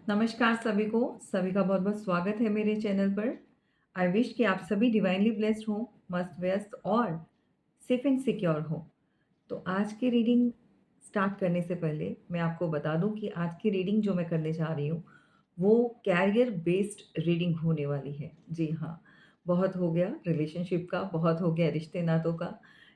नमस्कार सभी का बहुत-बहुत स्वागत है मेरे चैनल पर। आई विश कि आप सभी डिवाइनली ब्लेस्ड हों, मस्त व्यस्त और सेफ एंड सिक्योर हो। तो आज की रीडिंग स्टार्ट करने से पहले मैं आपको बता दूं कि आज की रीडिंग जो मैं करने जा रही हूँ, वो कैरियर बेस्ड रीडिंग होने वाली है। जी हाँ, बहुत हो गया रिलेशनशिप का, बहुत हो गया रिश्ते-नातों का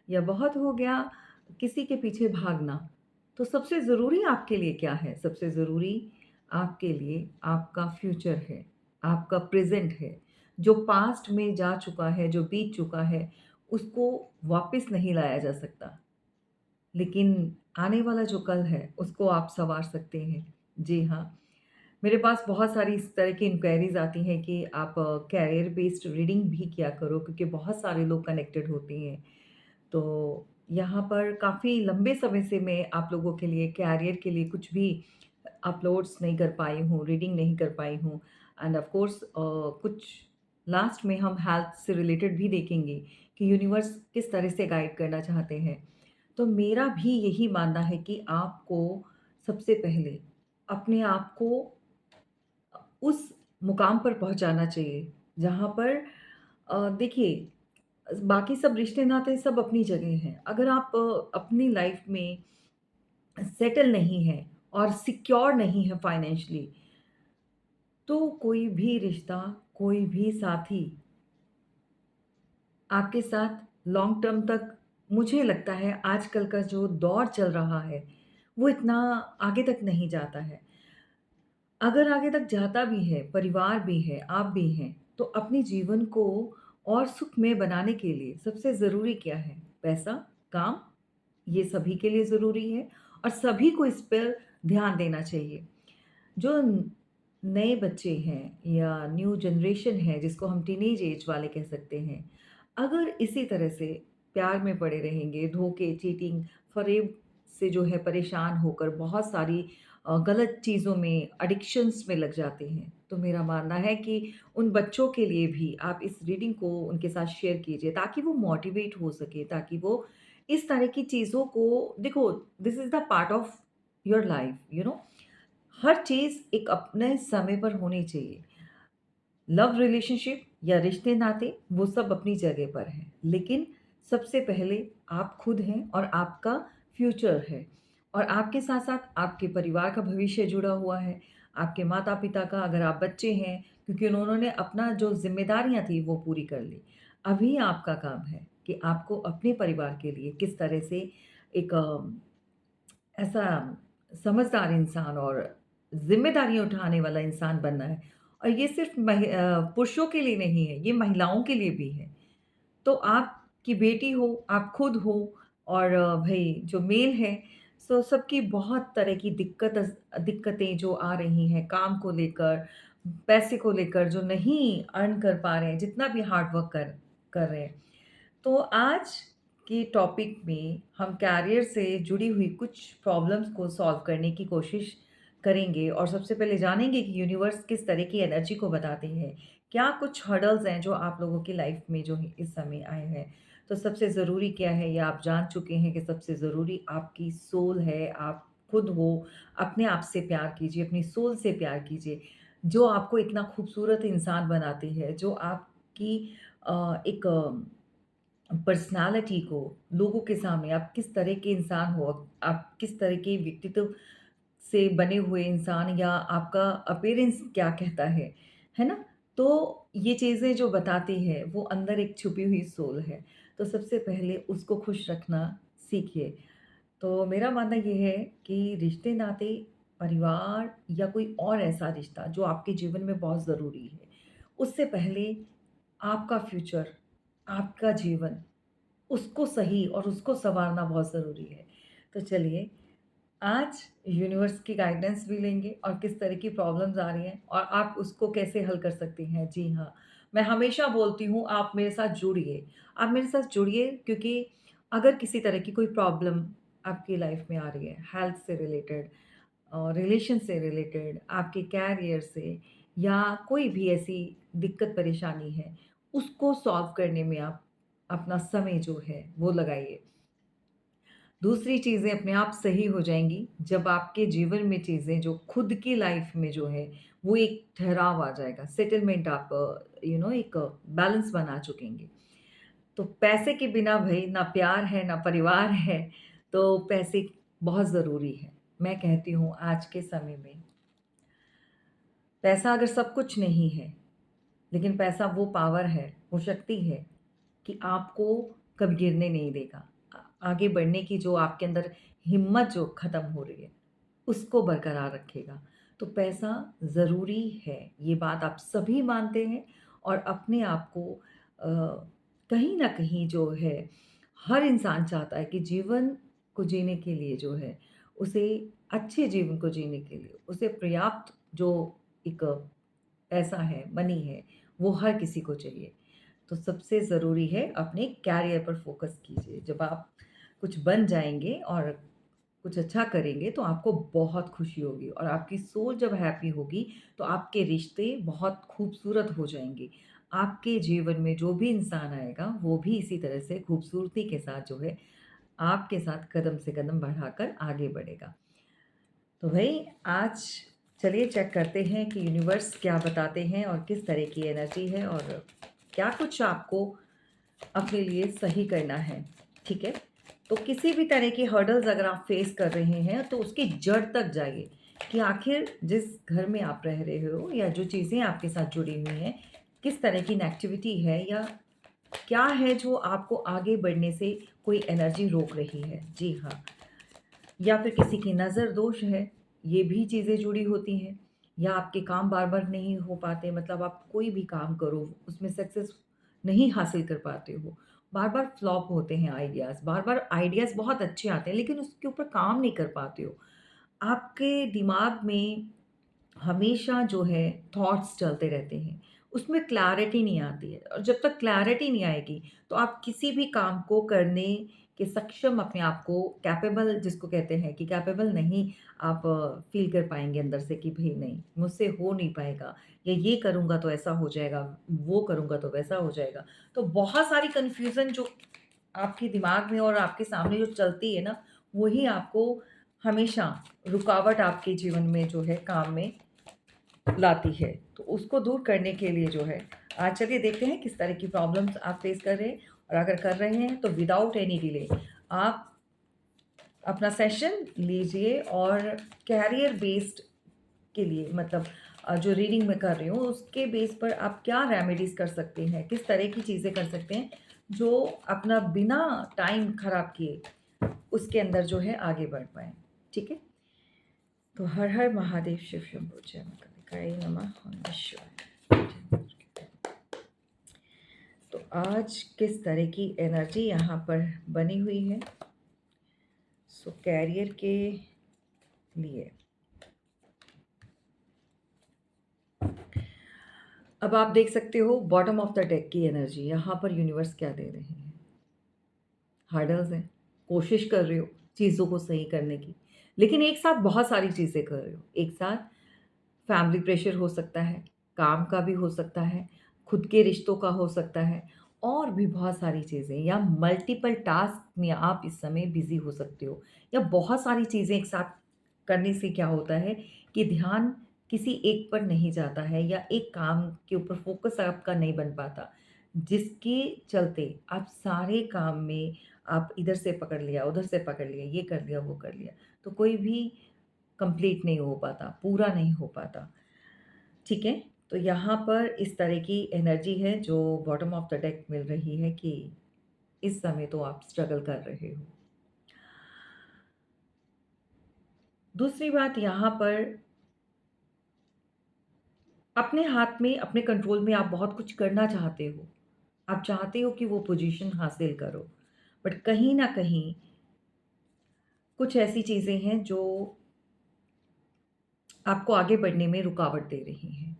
या बहुत हो गया किसी के पीछे भागना। तो सबसे ज़रूरी आपके लिए क्या है? सबसे ज़रूरी आपके लिए आपका फ्यूचर है, आपका प्रेज़ेंट है। जो पास्ट में जा चुका है, जो बीत चुका है, उसको वापस नहीं लाया जा सकता। लेकिन आने वाला जो कल है, उसको आप सँवार सकते हैं। जी हाँ, मेरे पास बहुत सारी इस तरह की इंक्वायरीज़ आती हैं कि आप कैरियर बेस्ड रीडिंग भी किया करो क्योंकि बहुत सारे लोग कनेक्टेड होते हैं। तो यहाँ पर काफ़ी लंबे समय से मैं आप लोगों के लिए कैरियर के लिए कुछ भी अपलोड्स नहीं कर पाई हूँ, रीडिंग नहीं कर पाई हूँ एंड ऑफ़ कोर्स कुछ लास्ट में हम हेल्थ से रिलेटेड भी देखेंगे कि यूनिवर्स किस तरह से गाइड करना चाहते हैं। तो मेरा भी यही मानना है कि आपको सबसे पहले अपने आप को उस मुकाम पर पहुँचाना चाहिए, जहाँ पर देखिए बाकी सब रिश्ते-नाते सब अपनी जगह हैं। अगर आप अपनी लाइफ़ में सेटल नहीं हैं और सिक्योर नहीं हैं फाइनेंशियली, तो कोई भी रिश्ता, कोई भी साथी आपके साथ लॉन्ग टर्म तक मुझे लगता है आजकल का जो दौर चल रहा है, वो इतना आगे तक नहीं जाता है। अगर आगे तक जाता भी है, परिवार भी है, आप भी हैं, तो अपने जीवन को और सुखमय बनाने के लिए सबसे ज़रूरी क्या है? पैसा, काम, ये सभी के लिए ज़रूरी है और सभी को इस पर ध्यान देना चाहिए। जो नए बच्चे हैं या न्यू जनरेशन है जिसको हम टीनेज एज वाले कह सकते हैं, अगर इसी तरह से प्यार में पड़े रहेंगे, धोखे, चीटिंग, फ़रेब से जो है परेशान होकर बहुत सारी गलत चीज़ों में, एडिक्शंस में लग जाते हैं, तो मेरा मानना है कि उन बच्चों के लिए भी आप इस रीडिंग को उनके साथ शेयर कीजिए ताकि वो मोटिवेट हो सके, ताकि वो इस तरह की चीज़ों को देखो, this is the part of your life, हर चीज़ एक अपने समय पर होनी चाहिए। लव रिलेशनशिप या रिश्ते-नाते वो सब अपनी जगह पर हैं। लेकिन सबसे पहले आप खुद हैं और आपका फ्यूचर है। और आपके साथ-साथ आपके परिवार का भविष्य जुड़ा हुआ है। आपके माता-पिता का अगर आप बच्चे हैं क्योंकि उन्होंने अपना जो ज़िम्मेदारियाँ थी वो पूरी कर ली। अभी आपका काम है कि आपको अपने परिवार के लिए किस तरह से एक ऐसा समझदार इंसान और ज़िम्मेदारियाँ उठाने वाला इंसान बनना है। और ये सिर्फ़ पुरुषों के लिए नहीं है, ये महिलाओं के लिए भी है। तो आपकी बेटी हो, आप खुद हो और भई जो मेल है, सो सबकी बहुत तरह की दिक्कतें जो आ रही हैं काम को लेकर, पैसे को लेकर जो नहीं अर्न कर पा रहे हैं, जितना भी हार्ड वर्क कर कर रहे हैं। तो आज के टॉपिक में हम कैरियर से जुड़ी हुई कुछ प्रॉब्लम्स को सॉल्व करने की कोशिश करेंगे और सबसे पहले जानेंगे कि यूनिवर्स किस तरह की एनर्जी को बताते हैं। क्या कुछ हर्डल्स हैं जो आप लोगों की लाइफ में जो इस समय आए हैं। तो सबसे ज़रूरी क्या है ये आप जान चुके हैं कि सबसे ज़रूरी आपकी सोल है, आप खुद हो, अपने आप से प्यार कीजिए, अपनी सोल से प्यार कीजिए, जो आपको इतना खूबसूरत इंसान बनाती है, जो आपकी एक पर्सनैलिटी को लोगों के सामने आप किस तरह के इंसान हो, आप किस तरह के व्यक्तित्व से बने हुए इंसान या आपका अपीयरेंस क्या कहता है ना? तो ये चीज़ें जो बताती है वो अंदर एक छुपी हुई सोल है। तो सबसे पहले उसको खुश रखना सीखिए। तो मेरा मानना ये है कि रिश्ते-नाते, परिवार या कोई और ऐसा रिश्ता जो आपके जीवन में बहुत ज़रूरी है, उससे पहले आपका फ्यूचर, आपका जीवन उसको सही और उसको सँवारना बहुत ज़रूरी है। तो चलिए, आज यूनिवर्स की गाइडेंस भी लेंगे और किस तरह की प्रॉब्लम्स आ रही हैं और आप उसको कैसे हल कर सकती हैं। जी हाँ, मैं हमेशा बोलती हूँ आप मेरे साथ जुड़िए। आप मेरे साथ जुड़िए क्योंकि अगर किसी तरह की कोई प्रॉब्लम आपकी लाइफ़ में आ रही है, हेल्थ से रिलेटेड रिलेशन से रिलेटेड, आपके कैरियर से या कोई भी ऐसी दिक्कत परेशानी है, उसको सॉल्व करने में आप अपना समय जो है वो लगाइए। दूसरी चीज़ें अपने आप सही हो जाएँगी, जब आपके जीवन में चीज़ें जो खुद की लाइफ़ में जो है, वो एक ठहराव आ जाएगा, सेटलमेंट आप एक बैलेंस बना चुकेंगे। तो पैसे के बिना भई ना प्यार है, ना परिवार है, तो पैसे बहुत ज़रूरी है। मैं कहती हूँ आज के समय में, पैसा अगर सब कुछ नहीं है, लेकिन पैसा वो पावर है, वो शक्ति है कि आपको कभी गिरने नहीं देगा। आगे बढ़ने की जो आपके अंदर हिम्मत जो ख़त्म हो रही है, उसको बरकरार रखेगा। तो पैसा ज़रूरी है, ये बात आप सभी मानते हैं और अपने आप को कहीं न कहीं जो है, हर इंसान चाहता है कि जीवन को जीने के लिए जो है, उसे अच्छे जीवन को जीने के लिए, उसे पर्याप्त जो एक पैसा है, मनी है, वो हर किसी को चाहिए। तो सबसे ज़रूरी है अपने करियर पर फ़ोकस कीजिए। जब आप कुछ बन जाएँगे और कुछ अच्छा करेंगे तो आपको बहुत खुशी होगी और आपकी सोल जब हैप्पी होगी तो आपके रिश्ते बहुत खूबसूरत हो जाएँगे। आपके जीवन में जो भी इंसान आएगा वो भी इसी तरह से खूबसूरती के साथ जो है आपके साथ कदम से कदम बढ़ाकर आगे बढ़ेगा। तो भई आज चलिए चेक करते हैं कि यूनिवर्स क्या बताते हैं और किस तरह की एनर्जी है और क्या कुछ आपको अपने लिए सही करना है, ठीक है? तो किसी भी तरह की हर्डल्स अगर आप फेस कर रहे हैं, तो उसकी जड़ तक जाइए कि आखिर जिस घर में आप रह रहे हो या जो चीज़ें आपके साथ जुड़ी हुई हैं, किस तरह की नेगेटिविटी है या क्या है जो आपको आगे बढ़ने से कोई एनर्जी रोक रही है? जी हाँ। या फिर किसी की नज़र दोष है, ये भी चीज़ें जुड़ी होती हैं या आपके काम बार-बार नहीं हो पाते मतलब आप कोई भी काम करो, उसमें सक्सेस नहीं हासिल कर पाते हो। बार-बार फ्लॉप होते हैं आइडियाज़, बार-बार आइडियाज़ बहुत अच्छे आते हैं लेकिन उसके ऊपर काम नहीं कर पाते हो। आपके दिमाग में हमेशा जो है थॉट्स चलते रहते हैं, उसमें क्लैरिटी नहीं आती है और जब तक क्लैरिटी नहीं आएगी, तो आप किसी भी काम को करने के सक्षम अपने आप को कैपेबल जिसको कहते हैं कि कैपेबल नहीं आप फ़ील कर पाएँगे अंदर से कि भई नहीं, मुझसे हो नहीं पाएगा या ये करूँगा तो ऐसा हो जाएगा, वो करूँगा तो वैसा हो जाएगा। तो बहुत सारी कन्फ्यूज़न जो आपके दिमाग में और आपके सामने जो चलती है ना, वही आपको हमेशा रुकावट आपके जीवन में जो है काम में लाती है। तो उसको दूर करने के लिए जो है आज चलिए देखते हैं किस तरह की प्रॉब्लम्स आप फेस कर रहे हैं और अगर कर रहे हैं तो विदाउट एनी डिले आप अपना सेशन लीजिए और कैरियर बेस्ड के लिए मतलब जो रीडिंग मैं कर रही हूँ उसके बेस पर आप क्या रेमेडीज़ कर सकते हैं, किस तरह की चीज़ें कर सकते हैं जो अपना बिना टाइम ख़राब किए उसके अंदर जो है आगे बढ़ पाएँ। ठीक है? तो हर हर महादेव शिव शंभो जय महाकालिकाय नमः ओम नमः शिवाय। तो आज किस तरह की एनर्जी यहाँ पर बनी हुई है सो कैरियर के लिए अब आप देख सकते हो बॉटम ऑफ द डेक की एनर्जी यहाँ पर यूनिवर्स क्या दे रहे हैं हार्डल्स हैं कोशिश कर रहे हो चीज़ों को सही करने की लेकिन एक साथ बहुत सारी चीज़ें कर रहे हो एक साथ फैमिली प्रेशर हो सकता है, काम का भी हो सकता है, खुद के रिश्तों का हो सकता है और भी बहुत सारी चीज़ें या मल्टीपल टास्क में आप इस समय बिज़ी हो सकते हो या बहुत सारी चीज़ें एक साथ करने से क्या होता है कि ध्यान किसी एक पर नहीं जाता है या एक काम के ऊपर फ़ोकस आपका नहीं बन पाता, जिसके चलते आप सारे काम में आप इधर से पकड़ लिया, उधर से पकड़ लिया, ये कर लिया, वो कर लिया, तो कोई भी कंप्लीट नहीं हो पाता, पूरा नहीं हो पाता, ठीक है? तो यहाँ पर इस तरह की एनर्जी है जो बॉटम ऑफ द डेक मिल रही है कि इस समय तो आप स्ट्रगल कर रहे हो। दूसरी बात यहाँ पर अपने हाथ में, अपने कंट्रोल में आप बहुत कुछ करना चाहते हो। आप चाहते हो कि वो पोज़ीशन हासिल करो, बट कहीं न कहीं कुछ ऐसी चीज़ें हैं जो आपको आगे बढ़ने में रुकावट दे रही हैं।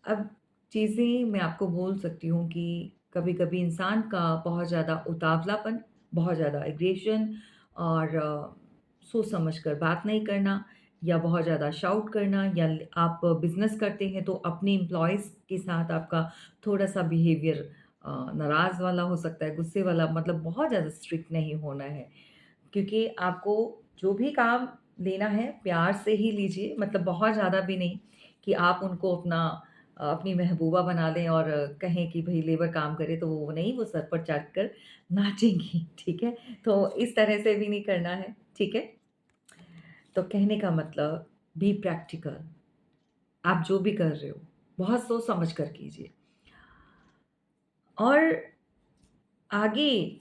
अब चीज़ें मैं आपको बोल सकती हूँ कि कभी-कभी इंसान का बहुत ज़्यादा उतावलापन, बहुत ज़्यादा एग्रेशन और सोच समझ कर बात नहीं करना या बहुत ज़्यादा शाउट करना या आप बिज़नेस करते हैं तो अपने एम्प्लॉइज़ के साथ आपका थोड़ा-सा बिहेवियर नाराज़ वाला हो सकता है, गुस्से वाला मतलब बहुत ज़्यादा स्ट्रिक्ट नहीं होना है। क्योंकि आपको जो भी काम लेना है प्यार से ही लीजिए, मतलब बहुत ज़्यादा भी नहीं कि आप उनको अपनी महबूबा बना दें और कहें कि भई लेबर काम करे तो वो नहीं, वो सर पर चढ़ कर नाचेंगी, ठीक है? तो इस तरह से भी नहीं करना है, ठीक है? तो कहने का मतलब बी प्रैक्टिकल। आप जो भी कर रहे हो, बहुत सोच समझ कर कीजिए और आगे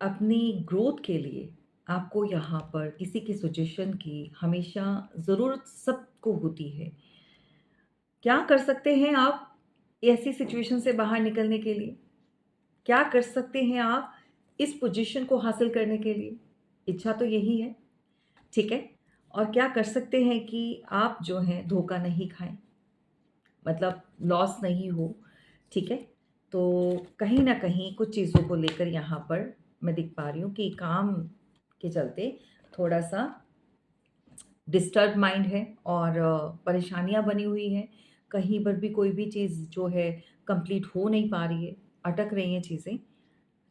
अपनी ग्रोथ के लिए आपको यहाँ पर किसी की सजेशन की हमेशा ज़रूरत सबको होती है। क्या कर सकते हैं आप ऐसी सिचुएशन से बाहर निकलने के लिए? क्या कर सकते हैं आप इस पोज़ीशन को हासिल करने के लिए? इच्छा तो यही है, ठीक है? और क्या कर सकते हैं कि आप जो हैं धोखा नहीं खाएँ, मतलब लॉस नहीं हो, ठीक है? तो कहीं न कहीं कुछ चीज़ों को लेकर यहाँ पर मैं देख पा रही हूँ कि काम के चलते थोड़ा-सा डिस्टर्ब माइंड है और परेशानियाँ बनी हुई हैं। कहीं पर भी कोई भी चीज़ जो है कंप्लीट हो नहीं पा रही है, अटक रही हैं चीज़ें।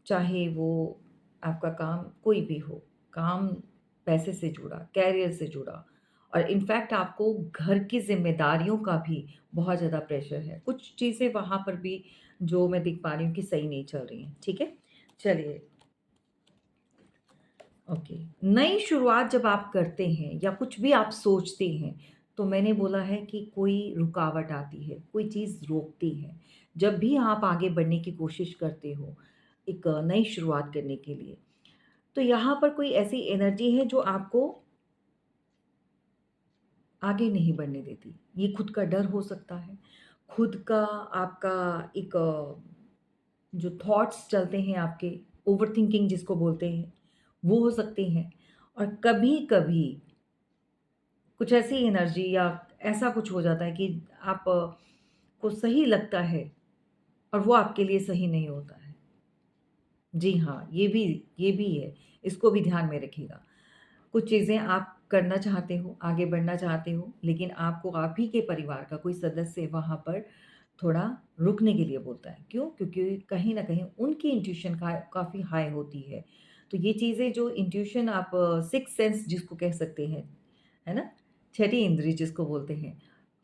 चाहे वो आपका काम कोई भी हो, काम पैसे से जुड़ा, करियर से जुड़ा और इनफैक्ट आपको घर की ज़िम्मेदारियों का भी बहुत ज़्यादा प्रेशर है। कुछ चीज़ें वहाँ पर भी जो मैं देख पा रही हूँ कि सही नहीं चल रही हैं, ठीक है? चलिए, ओके। नई शुरुआत जब आप करते हैं या कुछ भी आप सोचते हैं, तो मैंने बोला है कि कोई रुकावट आती है, कोई चीज़ रोकती है। जब भी आप आगे बढ़ने की कोशिश करते हो, एक नई शुरुआत करने के लिए, तो यहाँ पर कोई ऐसी एनर्जी है जो आपको आगे नहीं बढ़ने देती। ये खुद का डर हो सकता है, खुद का आपका एक जो थॉट्स चलते हैं आपके, ओवरथिंकिंग जिसको बोलते हैं, वो हो सकते हैं और कभी-कभी कुछ ऐसी एनर्जी या ऐसा कुछ हो जाता है कि आप को सही लगता है और वो आपके लिए सही नहीं होता है। जी हाँ, ये भी है, इसको भी ध्यान में रखिएगा। कुछ चीज़ें आप करना चाहते हो, आगे बढ़ना चाहते हो, लेकिन आपको आप ही के परिवार का कोई सदस्य वहाँ पर थोड़ा रुकने के लिए बोलता है। क्यों? क्योंकि कहीं न कहीं उनकी इंट्यूशन काफ़ी हाई होती है। तो ये चीज़ें जो इंट्यूशन आप सिक्स्थ सेंस जिसको कह सकते हैं, है ना? छठी इंद्री जिसको बोलते हैं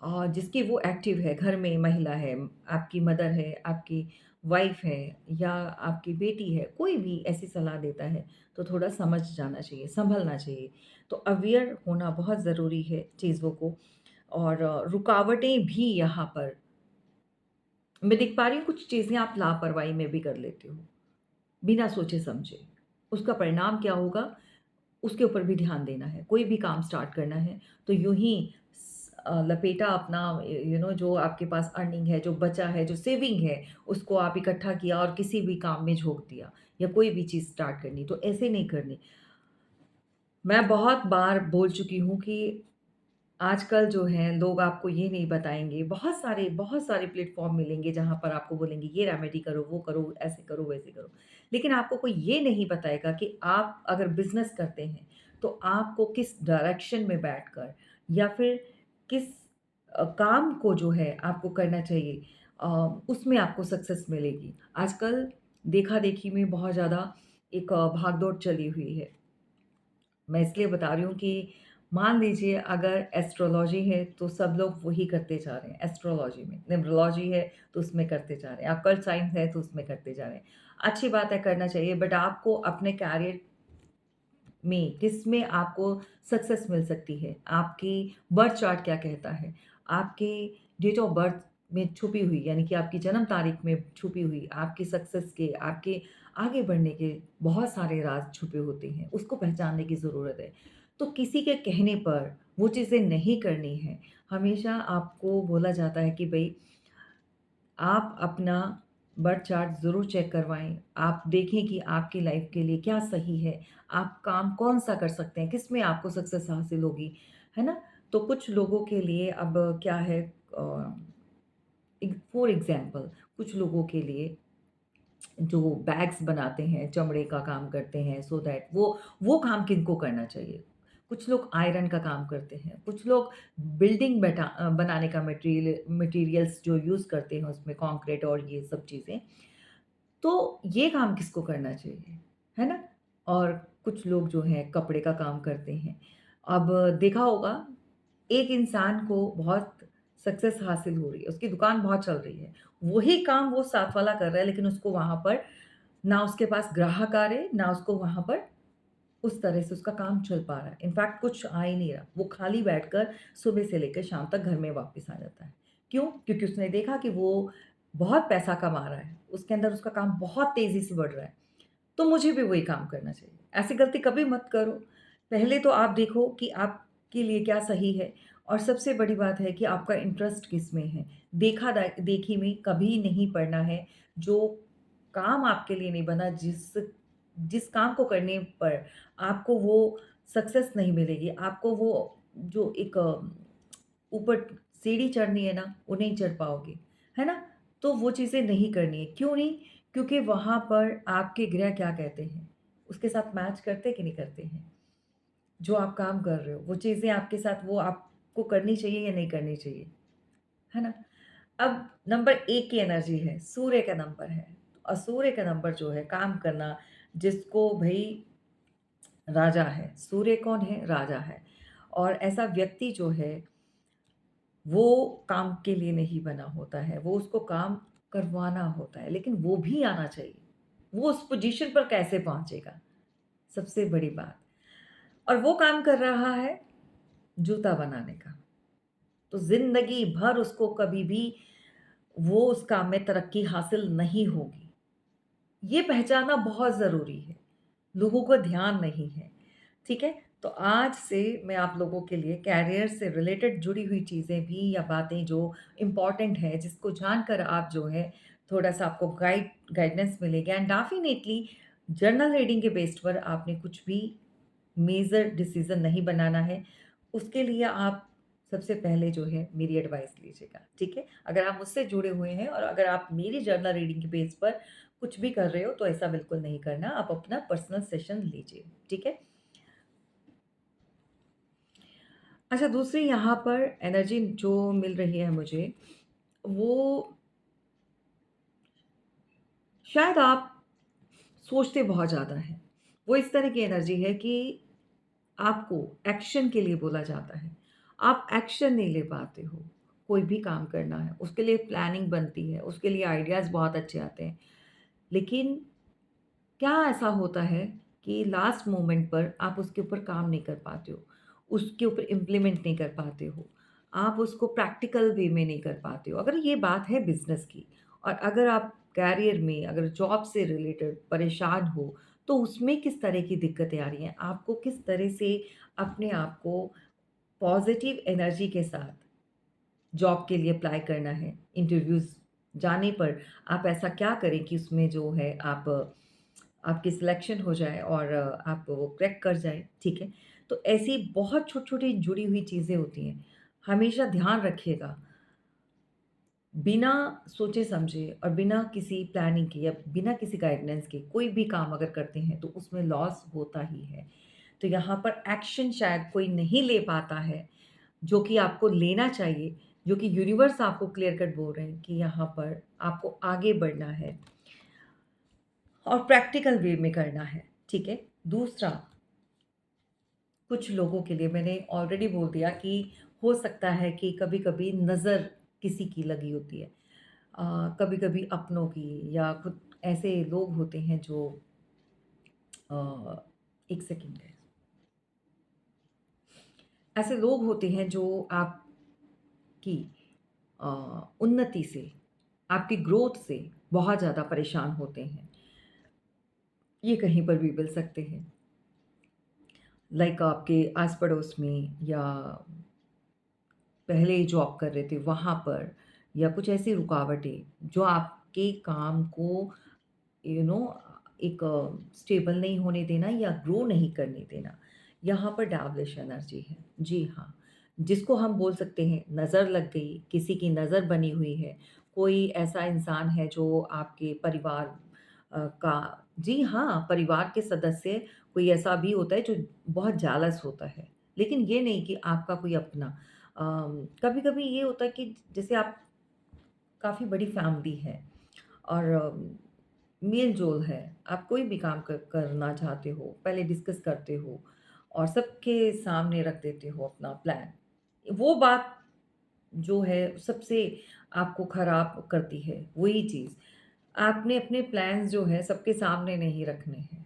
और जिसकी वो एक्टिव है, घर में महिला है, आपकी मदर है, आपकी वाइफ़ है या आपकी बेटी है, कोई भी ऐसी सलाह देता है, तो थोड़ा समझ जाना चाहिए, सँभलना चाहिए। तो अवेयर होना बहुत ज़रूरी है चीज़ों को और रुकावटें भी यहाँ पर मैं देख पा रही हूँ कुछ चीज़ें आप लापरवाही में भी कर लेते हो, बिना सोचे-समझे। उसका परिणाम क्या होगा, उसके ऊपर भी ध्यान देना है। कोई भी काम स्टार्ट करना है, तो यूँ ही लपेटा अपना जो आपके पास अर्निंग है, जो बचा है, जो सेविंग है, उसको आप इकट्ठा किया और किसी भी काम में झोंक दिया या कोई भी चीज़ स्टार्ट करनी, तो ऐसे नहीं करनी। मैं बहुत बार बोल चुकी हूँ कि आजकल जो है लोग आपको ये नहीं बताएँगे, बहुत सारे प्लेटफ़ॉर्म मिलेंगे जहाँ पर आपको बोलेंगे ये रेमेडी करो, वो करो, ऐसे करो, वैसे करो। लेकिन आपको कोई ये नहीं बताएगा कि आप अगर बिज़नेस करते हैं, तो आपको किस डायरेक्शन में बैठकर या फिर किस काम को जो है आपको करना चाहिए अ, उसमें आपको सक्सेस मिलेगी। आजकल देखा-देखी में बहुत ज़्यादा एक भाग-दौड़ चली हुई है। मैं इसलिए बता रही हूँ कि मान लीजिए अगर एस्ट्रोलॉजी है तो सब लोग वही करते जा रहे हैं एस्ट्रोलॉजी में, न्यूमरोलॉजी है तो उसमें करते जा रहे हैं, ऑकल्ट साइंस है तो उसमें करते जा रहे हैं। अच्छी बात है करना चाहिए बट आपको अपने करियर में किसमें आपको सक्सेस मिल सकती है? आपकी बर्थ चार्ट क्या कहता है? आपके डेट ऑफ बर्थ में छुपी हुई यानी कि आपकी जन्म तारीख में छुपी हुई आपकी सक्सेस के, आपके आगे बढ़ने के बहुत सारे राज़ छुपे होते हैं, उसको पहचानने की ज़रूरत है। तो किसी के कहने पर वो चीज़ें नहीं करनी है। हमेशा आपको बोला जाता है कि भई आप अपना बर्थ चार्ट ज़रूर चेक करवाएँ। आप देखें कि आपकी लाइफ़ के लिए क्या सही है, आप काम कौन-सा कर सकते हैं, किसमें आपको सक्सेस हासिल होगी, है ना? तो कुछ लोगों के लिए अब क्या है फॉर एग्ज़ाम्पल कुछ लोगों के लिए जो बैग्स बनाते हैं, चमड़े का काम करते हैं सो दैट वो काम किनको करना चाहिए? कुछ लोग आयरन का काम करते हैं, कुछ लोग बिल्डिंग बनाने का मटीरियल्स जो यूज़ करते हैं उसमें कंक्रीट और ये सब चीज़ें। तो ये काम किसको करना चाहिए, है ना? और कुछ लोग जो हैं कपड़े का काम करते हैं। अब देखा होगा एक इंसान को बहुत सक्सेस हासिल हो रही है, उसकी दुकान बहुत चल रही है। वही काम वो साथ वाला कर रहा है लेकिन उसको वहाँ पर ना उसके पास ग्राहक आ रहे, ना उसको वहाँ पर उस तरह से उसका काम चल पा रहा है। इनफैक्ट कुछ आ ही नहीं रहा। वो खाली बैठकर सुबह से लेकर शाम तक घर में वापस आ जाता है। क्यों? क्योंकि उसने देखा कि वो बहुत पैसा कमा रहा है। उसके अंदर उसका काम बहुत तेज़ी से बढ़ रहा है। तो मुझे भी वही काम करना चाहिए। ऐसी गलती कभी मत करो। पहले तो आप देखो कि आपके लिए क्या सही है और सबसे बड़ी बात है कि आपका इंटरेस्ट किसमें है। देखा-देखी में कभी नहीं पड़ना है। जो काम आपके लिए नहीं बना, जिस जिस काम को करने पर आपको वो सक्सेस नहीं मिलेगी, आपको वो जो एक ऊपर सीढ़ी चढ़नी है ना, वो नहीं चढ़ पाओगे, है ना? तो वो चीज़ें नहीं करनी है। क्यों नहीं? क्योंकि वहाँ पर आपके ग्रह क्या कहते हैं, उसके साथ मैच करते कि नहीं करते हैं। जो आप काम कर रहे हो, वो चीज़ें आपके साथ वो आपको करनी चाहिए या नहीं करनी चाहिए, है ना? अब नंबर 1 की एनर्जी है, सूर्य का नंबर है और सूर्य का नंबर जो है काम करना, जिसको भई राजा है, सूर्य कौन है? राजा है और ऐसा व्यक्ति जो है वो काम के लिए नहीं बना होता है, वो उसको काम करवाना होता है, लेकिन वो भी आना चाहिए। वो उस पोज़ीशन पर कैसे पहुँचेगा? सबसे बड़ी बात और वो काम कर रहा है जूता बनाने का। तो ज़िंदगी भर उसको कभी भी वो उस काम में तरक्की हासिल नहीं होगी। ये पहचानना बहुत ज़रूरी है। लोगों को ध्यान नहीं है, ठीक है? तो आज से मैं आप लोगों के लिए करियर से रिलेटेड जुड़ी हुई चीज़ें भी या बातें जो इम्पोर्टेंट हैं, जिसको जानकर आप जो है थोड़ा-सा आपको गाइडेंस मिलेगा एंड डेफिनिटली जर्नल रीडिंग के बेस्ड पर आपने कुछ भी मेजर डिसीज़न नहीं बनाना है। उसके लिए आप सबसे पहले जो है मेरी एडवाइस लीजिएगा, ठीक है? अगर आप मुझसे जुड़े हुए हैं और अगर आप मेरी जर्नल रीडिंग के बेस पर कुछ भी कर रहे हो तो ऐसा बिल्कुल नहीं करना। आप अपना पर्सनल सेशन लीजिए, ठीक है? अच्छा दूसरी यहाँ पर एनर्जी जो मिल रही है मुझे, वो शायद आप सोचते बहुत ज़्यादा हैं। वो इस तरह की एनर्जी है कि आपको एक्शन के लिए बोला जाता है। आप एक्शन नहीं ले पाते हो। कोई भी काम करना है, उसके लिए प्लानिंग बनती है, उसके लिए आइडियाज़ बहुत अच्छे आते हैं। लेकिन क्या ऐसा होता है कि लास्ट मोमेंट पर आप उसके ऊपर काम नहीं कर पाते हो, उसके ऊपर इम्प्लीमेंट नहीं कर पाते हो, आप उसको प्रैक्टिकल वे में नहीं कर पाते हो। अगर ये बात है बिज़नेस की और अगर आप करियर में अगर जॉब से रिलेटेड परेशान हो, तो उसमें किस तरह की दिक्कतें आ रही हैं? आपको किस तरह से अपने आप को पॉज़िटिव एनर्जी के साथ जॉब के लिए अप्लाई करना है, इंटरव्यूज़ जाने पर आप ऐसा क्या करें कि उसमें जो है आप आपकी सिलेक्शन हो जाए और आप वो क्रैक कर जाएँ, ठीक है? तो ऐसी बहुत छोटी-छोटी जुड़ी हुई चीज़ें होती हैं। हमेशा ध्यान रखिएगा, बिना सोचे-समझे और बिना किसी प्लानिंग के या बिना किसी गाइडेंस के कोई भी काम अगर करते हैं, तो उसमें लॉस होता ही है। तो यहाँ पर एक्शन शायद कोई नहीं ले पाता है, जो कि आपको लेना चाहिए, जो कि यूनिवर्स आपको क्लियर कट बोल रहे हैं कि यहाँ पर आपको आगे बढ़ना है और प्रैक्टिकल वे में करना है, ठीक है? दूसरा, कुछ लोगों के लिए मैंने ऑलरेडी बोल दिया कि हो सकता है कि कभी-कभी नज़र किसी की लगी होती है। कभी-कभी अपनों की या खुद ऐसे लोग होते हैं जो अ, 1 सेकंड है। ऐसे लोग होते हैं जो आपकी अ, उन्नति से, आपकी ग्रोथ से बहुत ज़्यादा परेशान होते हैं। ये कहीं पर भी मिल सकते हैं। लाइक आपके आस-पड़ोस में या पहले जॉब कर रहे थे वहाँ पर या कुछ ऐसी रुकावटें जो आपके काम को यू नो एक स्टेबल नहीं होने देना या ग्रो नहीं करने देना। यहाँ पर डेविलिश एनर्जी है। जी हाँ, जिसको हम बोल सकते हैं नज़र लग गई, किसी की नज़र बनी हुई है, कोई ऐसा इंसान है जो आपके परिवार का जी हाँ, परिवार के सदस्य कोई ऐसा भी होता है जो बहुत जेलस होता है। लेकिन ये नहीं कि आपका कोई अपना कभी-कभी ये होता है कि जैसे आप काफ़ी बड़ी फैमिली है और मेल-जोल है, आप कोई भी काम करना चाहते हो, पहले डिस्कस करते हो और सबके सामने रख देते हो अपना प्लान। वो बात जो है सबसे आपको खराब करती है, वही चीज़। आपने अपने प्लान्स जो है सबके सामने नहीं रखने हैं,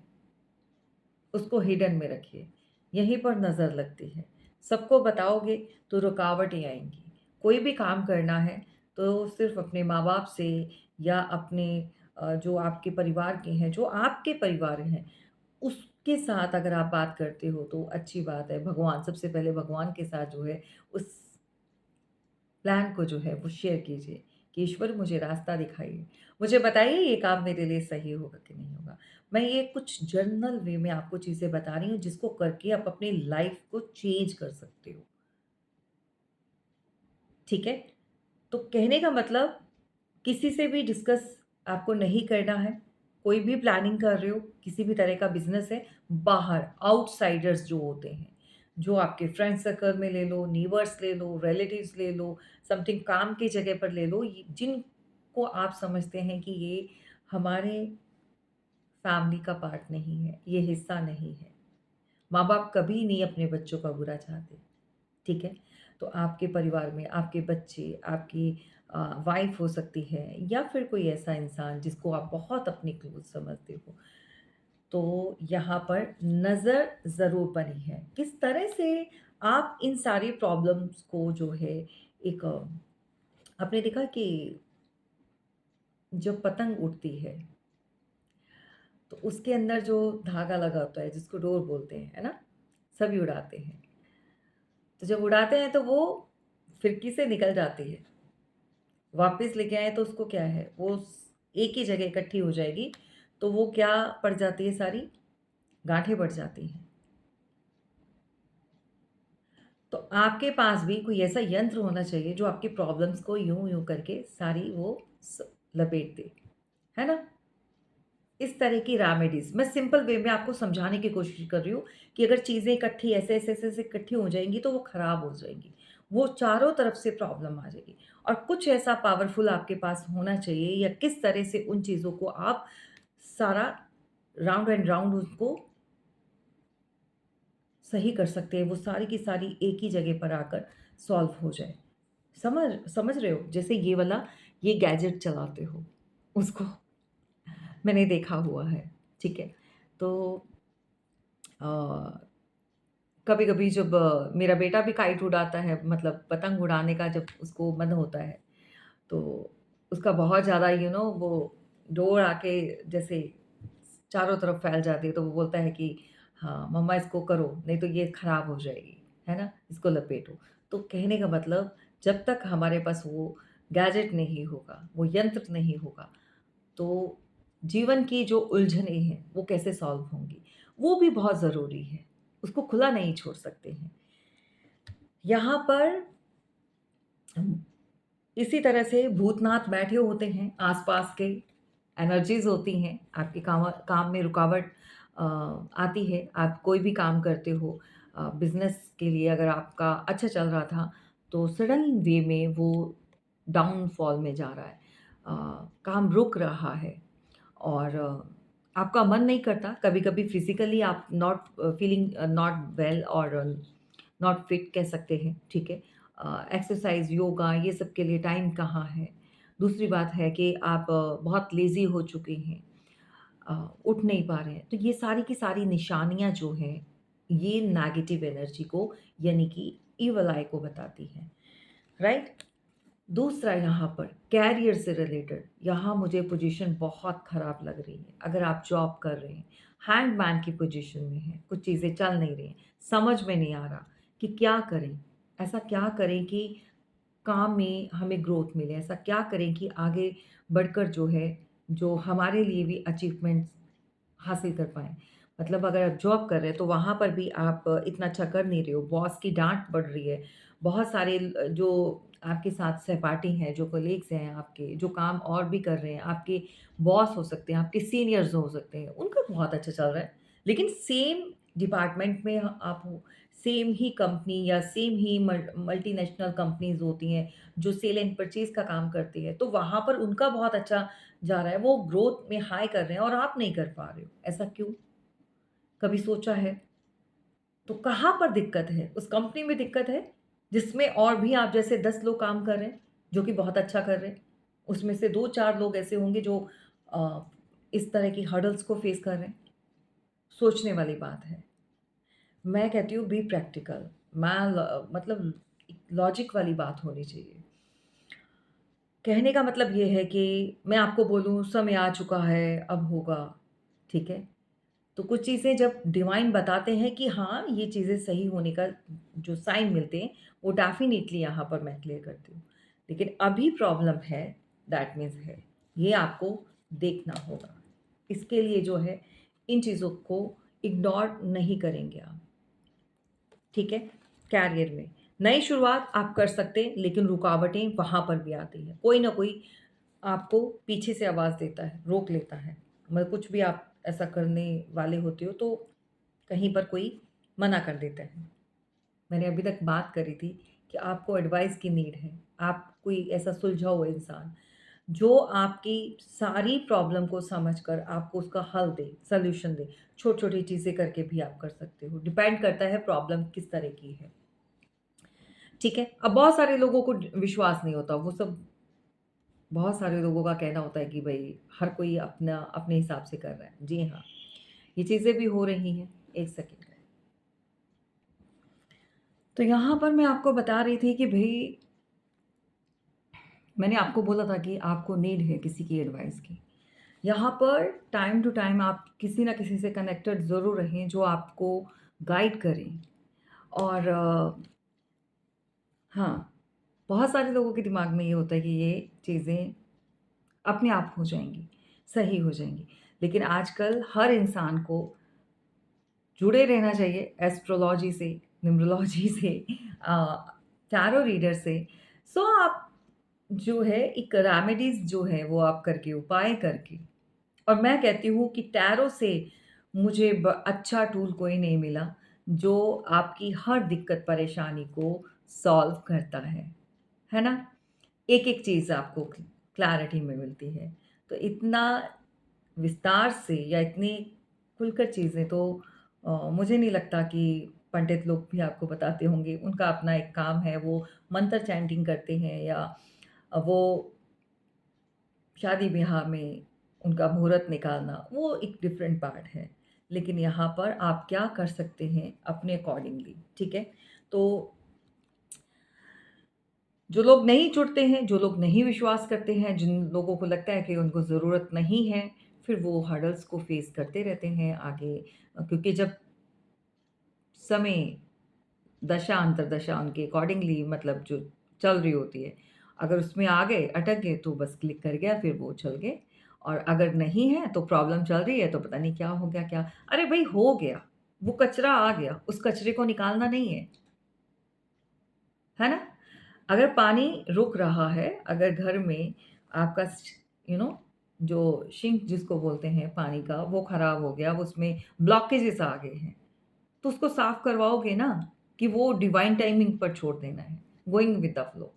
उसको हिडन में रखिए, यहीं पर नज़र लगती है। सबको बताओगे तो रुकावटें आएँगी। कोई भी काम करना है तो सिर्फ़ अपने माँ-बाप से या अपने जो आपके परिवार के हैं, जो आपके परिवार हैं, उसके साथ अगर आप बात करते हो तो अच्छी बात है। भगवान सबसे पहले भगवान के साथ जो है उस प्लान को जो है वो शेयर कीजिए कि ईश्वर मुझे रास्ता दिखाइए। मुझे बताइए ये काम मेरे लिए सही होगा कि नहीं होगा। मैं ये कुछ जर्नल वे में आपको चीज़ें बता रही हूँ जिसको करके आप अपनी लाइफ़ को चेंज कर सकते हो। ठीक है? तो कहने का मतलब किसी से भी डिस्कस आपको नहीं करना है। कोई भी प्लानिंग कर रहे हो, किसी भी तरह का बिज़नेस है, बाहर आउटसाइडर्स जो होते हैं, जो आपके फ्रेंड सर्कल में ले लो, नेबर्स ले लो, रिलेटिव्स ले लो, समथिंग काम की जगह पर ले लो, ये जिनको आप समझते हैं कि ये हमारे फैमिली का पार्ट नहीं है, ये हिस्सा नहीं है। माँ-बाप कभी नहीं अपने बच्चों का बुरा चाहते। ठीक है? तो आपके परिवार में आपके बच्चे, आपकी वाइफ़ हो सकती है या फिर कोई ऐसा इंसान जिसको आप बहुत अपनी क्लोज़ समझते हो। तो यहाँ पर नज़र ज़रूर बनी है। किस तरह से आप इन सारी प्रॉब्लम्स को जो है एक आपने देखा कि जब पतंग उड़ती है, तो उसके अंदर जो धागा लगा होता है जिसको डोर बोलते हैं, है ना? सभी उड़ाते हैं। तो जब उड़ाते हैं तो वो फिरकी से निकल जाती है। वापस लेके आएँ तो उसको क्या है, वो स एक ही जगह इकट्ठी हो जाएगी, तो वो क्या पड़ जाती है सारी, गाँठें पड़ जाती हैं। तो आपके पास भी कोई ऐसा यंत्र होना चाहिए जो आपकी प्रॉब्लम्स को यूँ-यूँ करके सारी वो लपेट दे, है ना? इस तरह की रेमेडीज़ मैं सिंपल वे में आपको समझाने की कोशिश कर रही हूँ कि अगर चीज़ें इकट्ठी ऐसे-ऐसे इकट्ठी हो जाएँगी तो वो खराब हो जाएँगी। वो चारों तरफ से प्रॉब्लम आ जाएगी और कुछ ऐसा पावरफुल आपके पास होना चाहिए या किस तरह से उन चीज़ों को आप सारा राउंड एंड राउंड उसको सही कर सकते हैं, वो सारी की सारी एक ही जगह पर आकर सॉल्व हो जाए। समझ समझ रहे हो? जैसे ये वाला ये गैजेट चलाते हो, उसको मैंने देखा हुआ है, ठीक है? तो अ, कभी-कभी जब मेरा बेटा भी काइट उड़ाता है मतलब पतंग उड़ाने का जब उसको मन होता है, तो उसका बहुत ज़्यादा वो डोर आके जैसे चारों तरफ फैल जाती है, तो वो बोलता है कि हाँ, मम्मा इसको करो, नहीं तो ये खराब हो जाएगी, है ना? इसको लपेटो। तो कहने का मतलब जब तक हमारे पास वो गैजेट नहीं होगा, वो यंत्र नहीं होगा, तो जीवन की जो उलझनें हैं, वो कैसे सॉल्व होंगी? वो भी बहुत ज़रूरी है, उसको खुला नहीं छोड़ सकते हैं। यहाँ पर इसी तरह से भूतनाथ बैठे होते हैं आस-पास के, एनर्जीज़ होती हैं, आपके काम में रुकावट आती है। आप कोई भी काम करते हो बिज़नेस के लिए अगर आपका अच्छा चल रहा था, तो सडन वे में वो डाउनफॉल में जा रहा है। काम रुक रहा है और आपका मन नहीं करता, कभी-कभी फिज़िकली आप नॉट फीलिंग नॉट वेल और नॉट फिट कह सकते हैं, ठीक है? एक्सरसाइज़, योगा ये सब के लिए टाइम कहाँ है? दूसरी बात है कि आप बहुत लेज़ी हो चुके हैं, उठ नहीं पा रहे हैं। तो ये सारी की सारी निशानियाँ जो हैं, ये नेगेटिव एनर्जी को यानी कि इविल आई को बताती हैं, राइट? दूसरा यहाँ पर करियर से रिलेटेड यहाँ मुझे पोजीशन बहुत ख़राब लग रही है। अगर आप जॉब कर रहे हैं, हैंगमैन की पोजीशन में हैं, कुछ चीज़ें चल नहीं रही हैं, समझ में नहीं आ रहा कि क्या करें? ऐसा क्या करें कि काम में हमें ग्रोथ मिले? ऐसा क्या करें कि आगे बढ़कर जो है, जो हमारे लिए भी अचीवमेंट्स हासिल कर पाएँ? मतलब अगर आप जॉब कर रहे हैं, तो वहाँ पर भी आप इतना अच्छा कर नहीं रहे हो, बॉस की डाँट पड़ रही है। बहुत सारे जो आपके साथ सहपाठी हैं, जो कलीग्स हैं आपके, जो काम और भी कर रहे हैं, आपके बॉस हो सकते हैं, आपके सीनियर्स हो सकते हैं, उनका बहुत अच्छा चल रहा है। लेकिन सेम डिपार्टमेंट में आप हो, सेम ही कंपनी या सेम ही मल्टीनेशनल कंपनीज़ होती हैं, जो सेल एंड परचेज़ का काम करती है, तो वहाँ पर उनका बहुत अच्छा जा रहा है, वो ग्रोथ में हाई कर रहे हैं और आप नहीं कर पा रहे हो, ऐसा क्यों? कभी सोचा है? तो कहाँ पर दिक्कत है? उस कंपनी में दिक्कत है, जिसमें और भी आप जैसे 10 लोग काम कर रहे हैं, जो कि बहुत अच्छा कर रहे हैं। उसमें से 2-4 लोग ऐसे होंगे जो अ, इस तरह की हर्डल्स को फेस कर रहे हैं। सोचने वाली बात है। मैं कहती हूँ बी प्रैक्टिकल। मैं ल मतलब लॉजिक वाली बात होनी चाहिए। कहने का मतलब ये है कि मैं आपको बोलूँ समय आ चुका है, अब होगा, ठीक है? तो कुछ चीज़ें जब डिवाइन बताते हैं कि हाँ, ये चीज़ें सही होने का जो साइन मिलते हैं, वो डेफ़िनिटली यहाँ पर मैं क्लियर करती हूँ। लेकिन अभी प्रॉब्लम है, दैट मीन्स है। ये आपको देखना होगा। इसके लिए जो है, इन चीज़ों को इग्नोर नहीं करेंगे आप, ठीक है? करियर में। नई शुरुआत आप कर सकते हैं, लेकिन रुकावटें वहाँ पर भी आती हैं। कोई न कोई आपको पीछे से आवाज़ देता है, रोक लेता है। मतलब कुछ भी आप ऐसा करने वाले होते हो तो कहीं पर कोई मना कर देता है। मैंने अभी तक बात करी थी कि आपको एडवाइस की नीड है। आप कोई ऐसा सुलझा हुआ इंसान, जो आपकी सारी प्रॉब्लम को समझकर आपको उसका हल दे, सॉल्यूशन दे। छोटी-छोटी चीज़ें करके भी आप कर सकते हो। डिपेंड करता है प्रॉब्लम किस तरह की है। ठीक है? अब बहुत सारे लोगों को विश्वास नहीं होता। वो सब बहुत सारे लोगों का कहना होता है कि भई हर कोई अपना अपने हिसाब से कर रहा है। जी हाँ, ये चीज़ें भी हो रही हैं। 1 सेकंड। तो यहाँ पर मैं आपको बता रही थी कि भई मैंने आपको बोला था कि आपको नीड है किसी की एडवाइस की। यहाँ पर टाइम टू टाइम आप किसी न किसी से कनेक्टेड ज़रूर रहें जो आपको गाइड करें और हाँ, बहुत सारे लोगों के दिमाग में ये होता है कि ये चीज़ें अपने आप हो जाएँगी, सही हो जाएँगी। लेकिन आजकल हर इंसान को जुड़े रहना चाहिए एस्ट्रोलॉजी से, न्यूमरोलॉजी से अ, टैरो रीडर से। सो आप जो है एक रेमेडीज़ जो है वो आप करके, उपाय करके और मैं कहती हूँ कि टैरो से मुझे अच्छा टूल कोई नहीं मिला, जो आपकी हर दिक्कत परेशानी को सॉल्व करता है ना? एक-एक चीज़ आपको क्लैरिटी में मिलती है। तो इतना विस्तार से या इतनी खुलकर चीज़ें तो मुझे नहीं लगता कि पंडित लोग भी आपको बताते होंगे। उनका अपना एक काम है, वो मंत्र चैंटिंग करते हैं या वो शादी-ब्याह में उनका मुहूर्त निकालना, वो एक डिफरेंट पार्ट है। लेकिन यहाँ पर आप क्या कर सकते हैं अपने अकॉर्डिंगली, ठीक है? तो जो लोग नहीं जुड़ते हैं, जो लोग नहीं विश्वास करते हैं, जिन लोगों को लगता है कि उनको ज़रूरत नहीं है, फिर वो हर्डल्स को फेस करते रहते हैं आगे क्योंकि जब समय दशा अंतरदशा उनके अकॉर्डिंगली मतलब जो चल रही होती है। अगर उसमें आ गए, अटक गए तो बस क्लिक कर गया फिर वो चल गए और अगर नहीं है तो प्रॉब्लम चल रही है तो पता नहीं क्या हो गया क्या अरे भई हो गया, वो कचरा आ गया, उस कचरे को निकालना नहीं है ना? अगर पानी रुक रहा है, अगर घर में आपका यू नो जो सिंक जिसको बोलते हैं पानी का वो खराब हो गया, उसमें ब्लॉकेजेस आ गए हैं। तो उसको साफ करवाओगे ना कि वो डिवाइन टाइमिंग पर छोड़ देना है, गोइंग विद द फ्लो।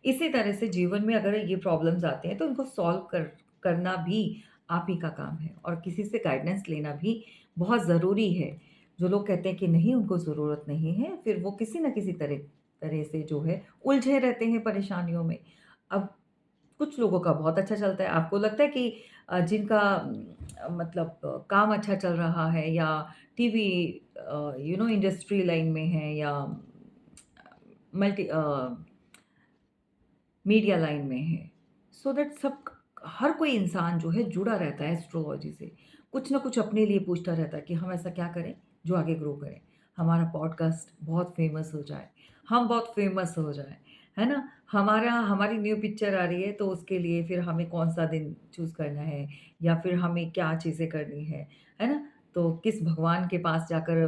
इसी तरह से जीवन में अगर ये प्रॉब्लम्स आते हैं तो इनको सॉल्व करना भी आप ही का काम है और किसी से गाइडेंस लेना भी बहुत ज़रूरी है। जो लोग कहते हैं कि नहीं उनको ज़रूरत नहीं है, फिर वो किसी न किसी तरह तरह से जो है उलझे रहते हैं परेशानियों में। अब कुछ लोगों का बहुत अच्छा चलता है, आपको लगता है कि जिनका मतलब काम अच्छा चल रहा है या टीवी इंडस्ट्री लाइन में है या मल्टी मीडिया लाइन में है। सो दैट सब हर कोई इंसान जो है जुड़ा रहता है एस्ट्रोलॉजी से। कुछ न कुछ अपने लिए पूछता रहता है कि हम ऐसा क्या करें जो आगे ग्रो करें? हमारा पॉडकास्ट बहुत फ़ेमस हो जाए, हम बहुत फ़ेमस हो जाएँ, है ना? हमारी न्यू पिक्चर आ रही है तो उसके लिए फिर हमें कौन-सा दिन चूज़ करना है या फिर हमें क्या चीज़ें करनी है ना? तो किस भगवान के पास जाकर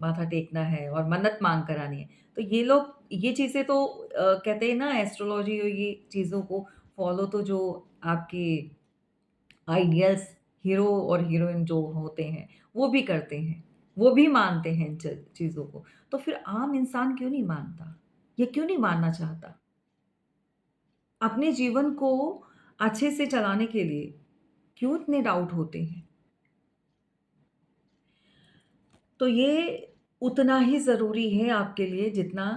माथा टेकना है और मन्नत माँग कर आनी है। तो ये लोग ये चीज़ें तो कहते हैं ना एस्ट्रोलॉजी और ये चीज़ों को फ़ॉलो तो जो आपके आइडियल्स हीरो और हीरोइन जो होते हैं, वो भी करते हैं। वो भी मानते हैं इन चीज़ों को। तो फिर आम इंसान क्यों नहीं मानता? या क्यों नहीं मानना चाहता? अपने जीवन को अच्छे से चलाने के लिए क्यों इतने डाउट होते हैं? तो ये उतना ही ज़रूरी है आपके लिए जितना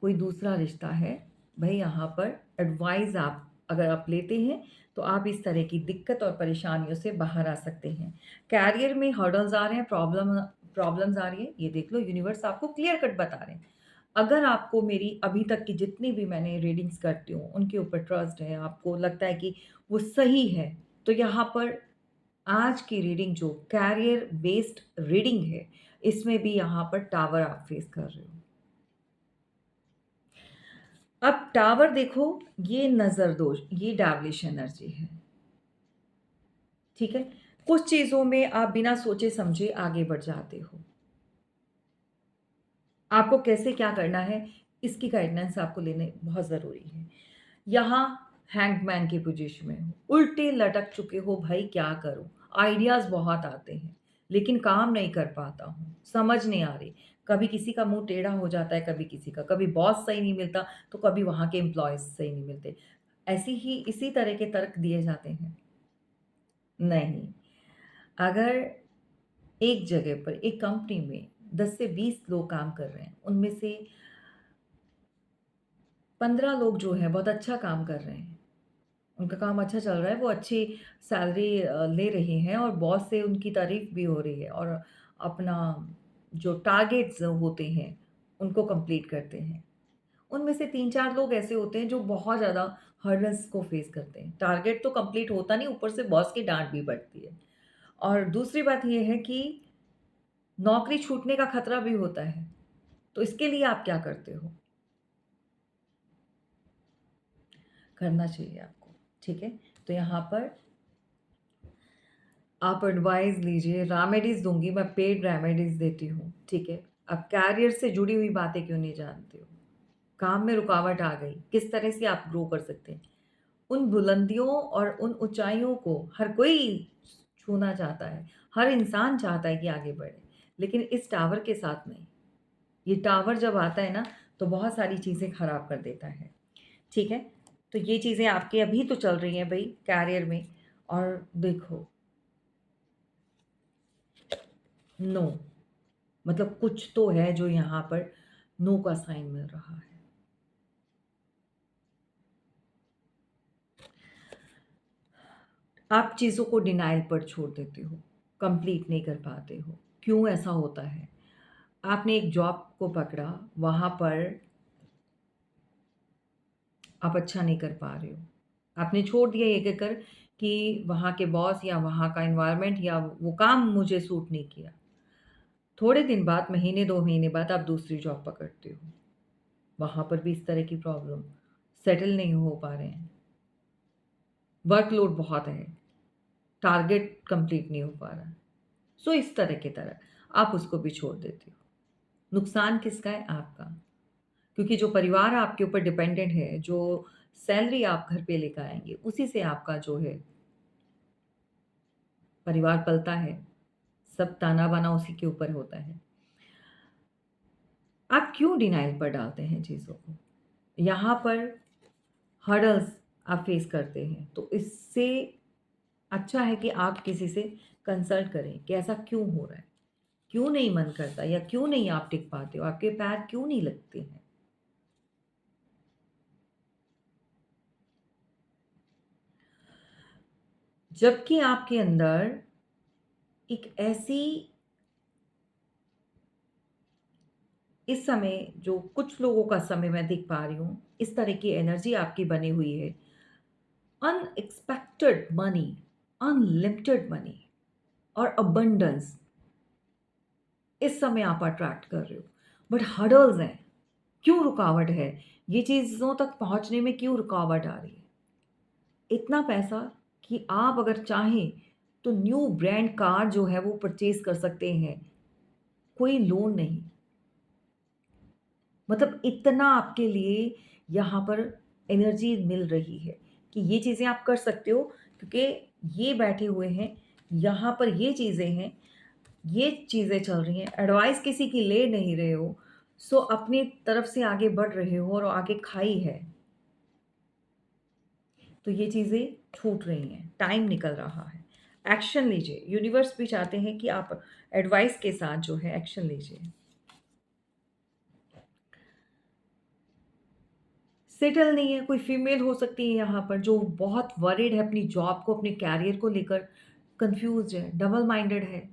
कोई दूसरा रिश्ता है। भई यहाँ पर एडवाइस आप अगर आप लेते हैं, तो आप इस तरह की दिक्कत और परेशानियों से बाहर आ सकते हैं। करियर में हर्डल्स आ रहे हैं, प्रॉब्लम्स आ रही है, ये देख लो यूनिवर्स आपको क्लियर कट बता रहे हैं। अगर आपको मेरी अभी तक की जितनी भी मैंने रीडिंग्स करती हूँ, उनके ऊपर ट्रस्ट है, आपको लगता है कि वो सही है, तो यहाँ पर आज की रीडिंग जो कैरियर बेस्ड रीडिंग है, इसमें भी यहाँ पर टावर आप फेस कर रहे हो। अब टावर देखो, ये नज़र दोष, ये डेविलिश एनर्जी है, ठीक है? कुछ चीज़ों में आप बिना सोचे समझे आगे बढ़ जाते हो। आपको कैसे क्या करना है, इसकी गाइडेंस आपको लेने बहुत ज़रूरी है। यहाँ हैंगमैन की पोजीशन में हो, उल्टे लटक चुके हो, भाई क्या करूँ? आइडियाज़ बहुत आते हैं, लेकिन काम नहीं कर पाता हूँ, समझ नहीं आ रही। कभी किसी का मुँह टेढ़ा हो जाता है, कभी किसी का, कभी बॉस सही नहीं मिलता, तो कभी वहाँ के एम्प्लॉइज़ सही नहीं मिलते। ऐसी ही इसी तरह के तर्क दिए जाते हैं। नहीं, अगर एक जगह पर, एक कंपनी में 10 से 20 लोग काम कर रहे हैं, उनमें से 15 लोग जो हैं बहुत अच्छा काम कर रहे हैं। उनका काम अच्छा चल रहा है, वो अच्छी सैलरी ले रहे हैं और बॉस से उनकी तारीफ़ भी हो रही है और अपना जो टारगेट्स होते हैं, उनको कंप्लीट करते हैं। उनमें से 3-4 लोग ऐसे होते हैं जो बहुत ज़्यादा हर्डल्स को फेस करते हैं। टारगेट तो कंप्लीट होता नहीं, ऊपर से बॉस की डाँट भी पड़ती है। और दूसरी बात ये है कि नौकरी छूटने का खतरा भी होता है। तो इसके लिए आप क्या करते हो? करना चाहिए आपको, ठीक है? तो यहाँ पर आप एडवाइस लीजिए, रेमेडीज़ दूँगी, मैं पेड रेमेडीज़ देती हूँ, ठीक है? आप करियर से जुड़ी हुई बातें क्यों नहीं जानते हो? काम में रुकावट आ गई, किस तरह से आप ग्रो कर सकते हैं? उन बुलंदियों और उन ऊँचाइयों को हर कोई छूना चाहता है, हर इंसान चाहता है कि आगे बढ़े, लेकिन इस टावर के साथ नहीं। ये टावर जब आता है ना, तो बहुत सारी चीज़ें खराब कर देता है, ठीक है? तो ये चीज़ें आपकी अभी तो चल रही हैं भई करियर में और देखो, नो मतलब कुछ तो है जो यहाँ पर नो का साइन मिल रहा है। आप चीज़ों को डिनायल पर छोड़ देते हो, कंप्लीट नहीं कर पाते हो। क्यों ऐसा होता है? आपने एक जॉब को पकड़ा, वहाँ पर आप अच्छा नहीं कर पा रहे हो। आपने छोड़ दिया ये कहकर कि वहाँ के बॉस या वहाँ का एनवायरनमेंट या वो काम मुझे सूट नहीं किया। थोड़े दिन बाद, महीने 2 महीने बाद आप दूसरी जॉब पकड़ते हो। वहाँ पर भी इस तरह की प्रॉब्लम, सेटल नहीं हो पा रहे हैं, वर्कलोड बहुत है, टारगेट कंप्लीट नहीं हो पा रहा है। सो इस तरह की तरह आप उसको भी छोड़ देते हो। नुकसान किसका है? आपका। क्योंकि जो परिवार आपके ऊपर डिपेंडेंट है, जो सैलरी आप घर पे लेकर आएँगे, उसी से आपका जो है परिवार पलता है। सब ताना-बाना उसी के ऊपर होता है। आप क्यों डिनायल पर डालते हैं चीज़ों को? यहाँ पर हर्डल्स आप फेस करते हैं, तो इससे अच्छा है कि आप किसी से कंसल्ट करें कि ऐसा क्यों हो रहा है? क्यों नहीं मन करता या क्यों नहीं आप टिक पाते हो? आपके पैर क्यों नहीं लगते हैं? जबकि आपके अंदर एक ऐसी, इस समय जो कुछ लोगों का समय मैं देख पा रही हूँ, इस तरह की एनर्जी आपकी बनी हुई है। अनएक्सपेक्टेड मनी, अनलिमिटेड मनी और अबंडेंस इस समय आप अट्रैक्ट कर रहे हो। बट हर्डल्स हैं, क्यों रुकावट है? ये चीज़ों तक पहुँचने में क्यों रुकावट आ रही है? इतना पैसा कि आप अगर चाहें तो न्यू ब्रांड कार जो है वो परचेज़ कर सकते हैं, कोई लोन नहीं। मतलब इतना आपके लिए यहाँ पर एनर्जी मिल रही है कि ये चीज़ें आप कर सकते हो, क्योंकि ये बैठे हुए हैं, यहाँ पर ये चीज़ें हैं ये चीज़ें चल रही हैं, एडवाइस किसी की ले नहीं रहे हो, सो अपनी तरफ से आगे बढ़ रहे हो और आगे खाई है। तो ये चीज़ें छूट रही हैं, टाइम निकल रहा है। एक्शन लीजिए, यूनिवर्स भी चाहते हैं कि आप एडवाइस के साथ जो है एक्शन लीजिए। सेटल नहीं है, कोई फीमेल हो सकती है यहाँ पर जो बहुत वरीड है अपनी जॉब को, अपने करियर को लेकर, कन्फ्यूज़्ड है, डबल माइंडेड है,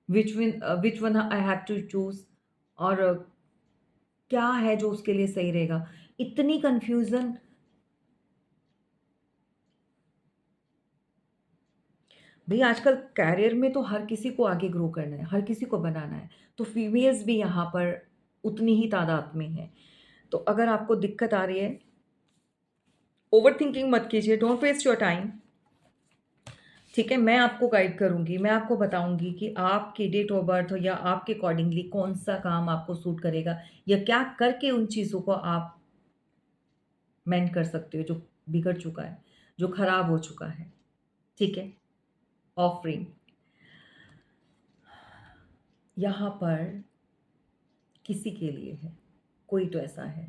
which one I have to choose और क्या है जो उसके लिए सही रहेगा। इतनी कन्फ्यूज़न। भई आजकल करियर में तो हर किसी को आगे ग्रो करना है, हर किसी को बनाना है, तो फीमेल्स भी यहाँ पर उतनी ही तादाद में हैं। तो अगर आपको दिक्कत आ रही है, ओवरथिंकिंग मत कीजिए, डोंट वेस्ट योर टाइम, ठीक है? मैं आपको गाइड करूँगी, मैं आपको बताऊँगी कि आपकी डेट ऑफ बर्थ या आपके अकॉर्डिंगली कौन-सा काम आपको सूट करेगा या क्या करके उन चीज़ों को आप मेंड कर सकते हो जो बिगड़ चुका है, जो खराब हो चुका है, ठीक है? ऑफरिंग यहाँ पर किसी के लिए है, कोई तो ऐसा है।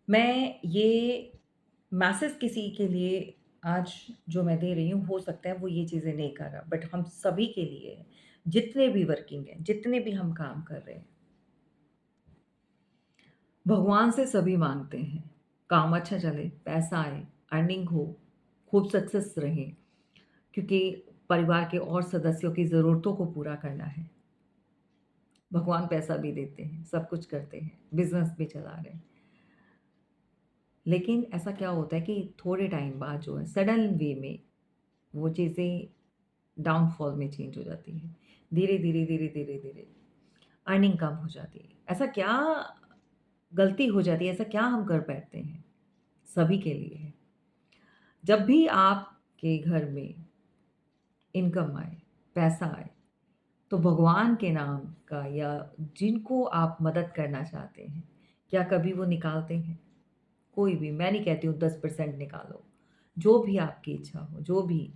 मैं ये मैसेज किसी के लिए आज जो मैं दे रही हूँ, हो सकता है वो ये चीज़ें नहीं कर रहा, बट हम सभी के लिए है, जितने भी वर्किंग हैं, जितने भी हम काम कर रहे हैं। भगवान से सभी माँगते हैं, काम अच्छा चले, पैसा आए, अर्निंग हो, खूब सक्सेस रहे, क्योंकि परिवार के और सदस्यों की ज़रूरतों को पूरा करना है। भगवान पैसा भी देते हैं, सब कुछ करते हैं, बिज़नेस भी चला रहे हैं। लेकिन ऐसा क्या होता है कि थोड़े टाइम बाद जो है सडन वे में वो चीज़ें डाउनफॉल में चेंज हो जाती हैं। धीरे-धीरे अर्निंग कम हो जाती है। ऐसा क्या गलती हो जाती है, ऐसा क्या हम कर बैठते हैं? सभी के लिए है। जब भी आपके घर में इनकम आए, पैसा आए, तो भगवान के नाम का या जिनको आप मदद करना चाहते हैं, क्या कभी वो निकालते हैं? कोई भी, मैं नहीं कहती हूँ 10% निकालो, जो भी आपकी इच्छा हो, जो भी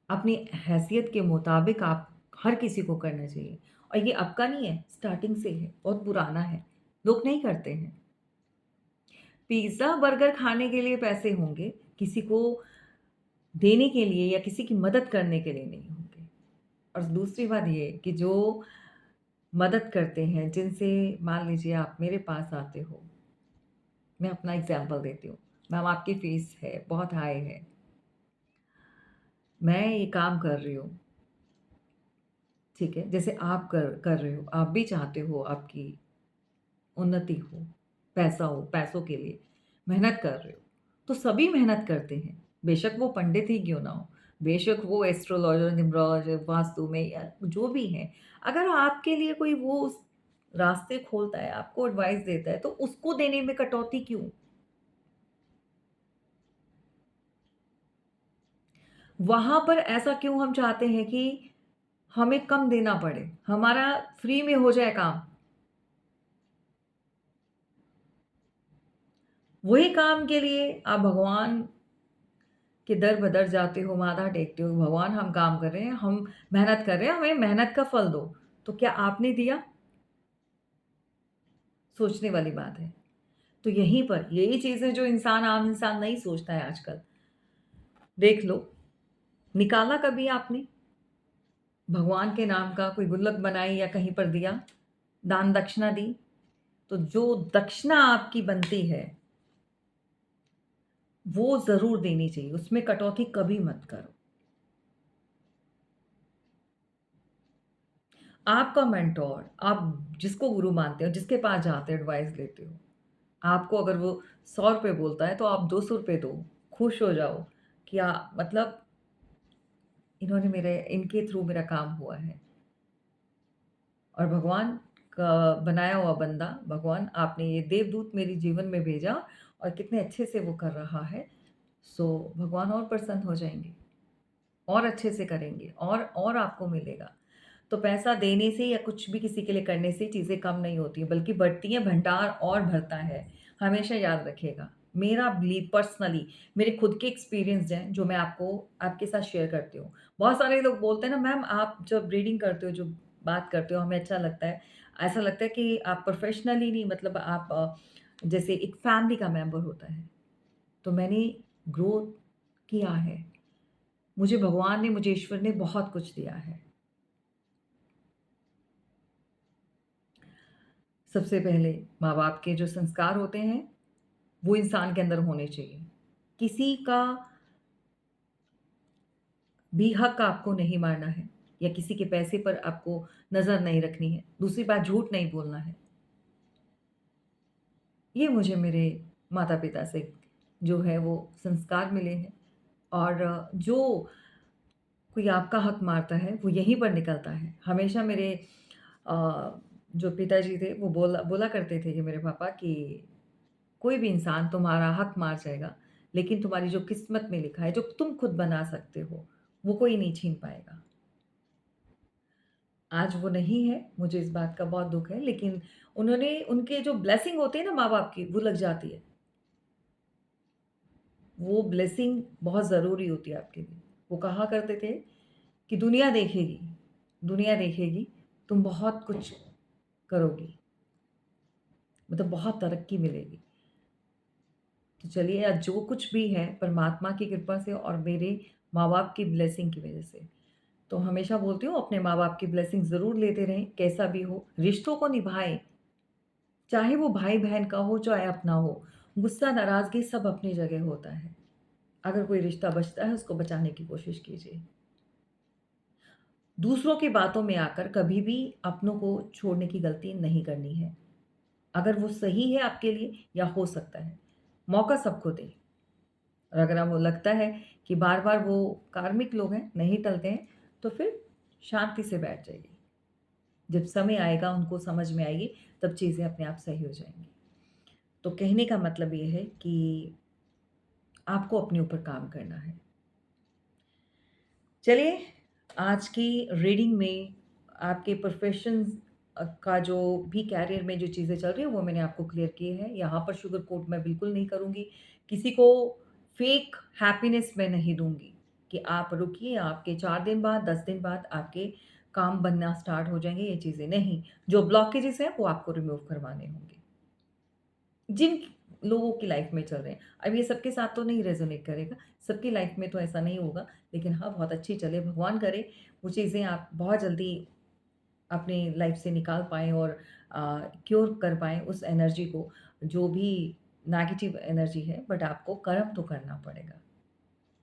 अपनी हैसियत के मुताबिक आप हर किसी को करना चाहिए। और ये अब का नहीं है, स्टार्टिंग से है, बहुत पुराना है, लोग नहीं करते हैं। पिज़्ज़ा, बर्गर खाने के लिए पैसे होंगे, किसी को देने के लिए या किसी की मदद करने के लिए नहीं होंगे। और दूसरी बात ये कि जो मदद करते हैं, जिनसे मान लीजिए आप मेरे पास आते हो, मैं अपना एग्ज़ाम्पल देती हूँ, मैम आपकी फ़ीस है, बहुत हाई है, मैं ये काम कर रही हूँ, ठीक है? जैसे आप कर कर रहे हो, आप भी चाहते हो आपकी उन्नति हो, पैसा हो, पैसों के लिए मेहनत कर रहे हो, तो सभी मेहनत करते हैं, बेशक वो पंडित ही क्यों ना हो, बेशक वो एस्ट्रोलॉजर, न्यूमरोलॉजर, वास्तु में या जो भी हैं, अगर आपके लिए कोई वो उस रास्ते खोलता है, आपको एडवाइस देता है, तो उसको देने में कटौती क्यों? वहाँ पर ऐसा क्यों हम चाहते हैं कि हमें कम देना पड़े, हमारा फ्री में हो जाए काम? वही काम के लिए आप भगवान के दर-बदर जाते हो, माथा टेकते हो, भगवान हम काम कर रहे हैं, हम मेहनत कर रहे हैं, हमें मेहनत का फल दो। तो क्या आपने दिया? सोचने वाली बात है। तो यहीं पर यही चीज़ें जो इंसान आम इंसान नहीं सोचता है आजकल। देख लो, निकाला कभी आपने? भगवान के नाम का कोई गुल्लक बनाई या कहीं पर दिया? दान दक्षिणा दी? तो जो दक्षिणा आपकी बनती है, वो ज़रूर देनी चाहिए, उसमें कटौती कभी मत करो। आपका मेंटोर, आप जिसको गुरु मानते हो, जिसके पास जाते हो, एडवाइस लेते हो, आपको अगर वो ₹100 बोलता है तो आप ₹200 दो, खुश हो जाओ। क्या मतलब इन्होंने मेरे इनके थ्रू मेरा काम हुआ है और भगवान का बनाया हुआ बंदा, भगवान आपने ये देवदूत मेरे जीवन में भेजा और कितने अच्छे से वो कर रहा है, सो भगवान और प्रसन्न हो जाएँगे, और अच्छे से करेंगे और आपको मिलेगा। तो पैसा देने से या कुछ भी किसी के लिए करने से चीज़ें कम नहीं होती हैं, बल्कि बढ़ती हैं, भंडार और भरता है। हमेशा याद रखिएगा। मेरा बिलीव पर्सनली मेरे खुद के एक्सपीरियंस हैं जो मैं आपको आपके साथ शेयर करती हूँ। बहुत सारे लोग बोलते हैं ना मैम आप जब रीडिंग करते हो, जो बात करते हो हमें अच्छा लगता है। ऐसा लगता है कि आप प्रोफ़ेशनली नहीं मतलब आप जैसे एक फैमिली का मेंबर होता है। तो मैंने ग्रो किया है। मुझे भगवान ने, मुझे ईश्वर ने बहुत कुछ दिया है। सबसे पहले माँ-बाप के जो संस्कार होते हैं, वो इंसान के अंदर होने चाहिए। किसी का भी हक आपको नहीं मारना है या किसी के पैसे पर आपको नज़र नहीं रखनी है। दूसरी बात झूठ नहीं बोलना है। ये मुझे मेरे माता-पिता से जो है वो संस्कार मिले हैं और जो कोई आपका हक मारता है, वो यहीं पर निकलता है। हमेशा मेरे जो पिताजी थे वो बोला बोला करते थे कि मेरे पापा कि कोई भी इंसान तुम्हारा हक मार जाएगा, लेकिन तुम्हारी जो किस्मत में लिखा है, जो तुम खुद बना सकते हो, वो कोई नहीं छीन पाएगा। आज वो नहीं है, मुझे इस बात का बहुत दुःख है, लेकिन उन्होंने उनके जो ब्लेसिंग होती है ना माँ-बाप की, वो लग जाती है। वो ब्लेसिंग बहुत ज़रूरी होती है आपके लिए। वो कहा करते थे कि दुनिया देखेगी, तुम बहुत कुछ करोगी, मतलब बहुत तरक्की मिलेगी। तो चलिए आज जो कुछ भी है परमात्मा की कृपा से और मेरे माँ-बाप की ब्लेसिंग की वज़ह से। तो हमेशा बोलती हूँ अपने माँ-बाप की ब्लेसिंग ज़रूर लेते रहें, कैसा भी हो। रिश्तों को निभाएँ, चाहे वो भाई-बहन का हो, चाहे अपना हो। गुस्सा, नाराज़गी सब अपनी जगह होता है। अगर कोई रिश्ता बचता है, उसको बचाने की कोशिश कीजिए। दूसरों की बातों में आकर कभी भी अपनों को छोड़ने की गलती नहीं करनी है। अगर वो सही है आपके लिए या हो सकता है, मौका सबको दें। और अगर आपको लगता है कि बार-बार वो कार्मिक लोग हैं, नहीं टलते हैं, तो फिर शांति से बैठ जाइए। जब समय आएगा, उनको समझ में आएगी, तब चीज़ें अपने आप सही हो जाएँगी। तो कहने का मतलब ये है कि आपको अपने ऊपर काम करना है। चलिए, आज की रीडिंग में आपके प्रोफ़ेशंस का जो भी करियर में जो चीज़ें चल रही हैं, वो मैंने आपको क्लियर किए हैं। यहाँ पर शुगर कोट मैं बिल्कुल नहीं करूँगी। किसी को फ़ेक हैप्पीनेस मैं नहीं दूँगी कि आप रुकिए, आपके 4 दिन बाद, 10 दिन बाद आपके काम बनना स्टार्ट हो जाएँगे, ये चीज़ें नहीं। जो ब्लॉकेजेज़ हैं, वो आपको रिमूव करवाने होंगे। जिन लोगों की लाइफ में चल रहे हैं। अब ये सबके साथ तो नहीं रेज़ोनेट करेगा, सबकी लाइफ में तो ऐसा नहीं होगा, लेकिन हाँ, बहुत अच्छी चले, भगवान करे वो चीज़ें आप बहुत जल्दी अपनी लाइफ से निकाल पाएँ और क्योर कर पाएँ उस एनर्जी को, जो भी नेगेटिव एनर्जी है, बट आपको कर्म तो करना पड़ेगा।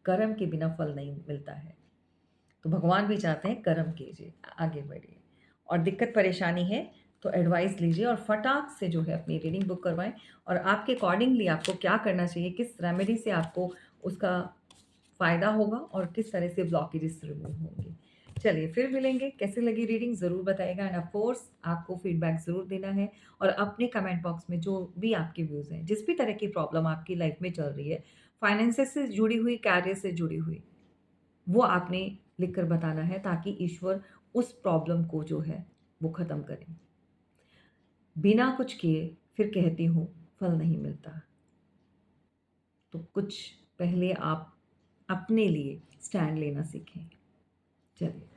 कर्म के बिना फल नहीं मिलता है। तो भगवान भी चाहते हैं कर्म कीजिए, आगे बढ़िए और दिक्कत परेशानी है तो एडवाइस लीजिए और फटाक से जो है अपनी रीडिंग बुक करवाएँ और आपके अकॉर्डिंगली आपको क्या करना चाहिए, किस रेमेडी से आपको उसका फ़ायदा होगा और किस तरह से ब्लॉकेजेस रिमूव होंगे। चलिए फिर मिलेंगे, कैसी लगी रीडिंग ज़रूर बताइएगा एंड ऑफ कोर्स आपको फीडबैक ज़रूर देना है और अपने कमेंट बॉक्स में जो भी आपके व्यूज़ हैं, जिस भी तरह की प्रॉब्लम आपकी लाइफ़ में चल रही है, फाइनेंसेस से जुड़ी हुई, कैरियर से जुड़ी हुई, वो आपने लिख कर बताना है ताकि ईश्वर उस प्रॉब्लम को जो है वो ख़त्म करें। बिना कुछ किए फिर कहती हूँ फल नहीं मिलता। तो कुछ पहले आप अपने लिए स्टैंड लेना सीखें। चलिए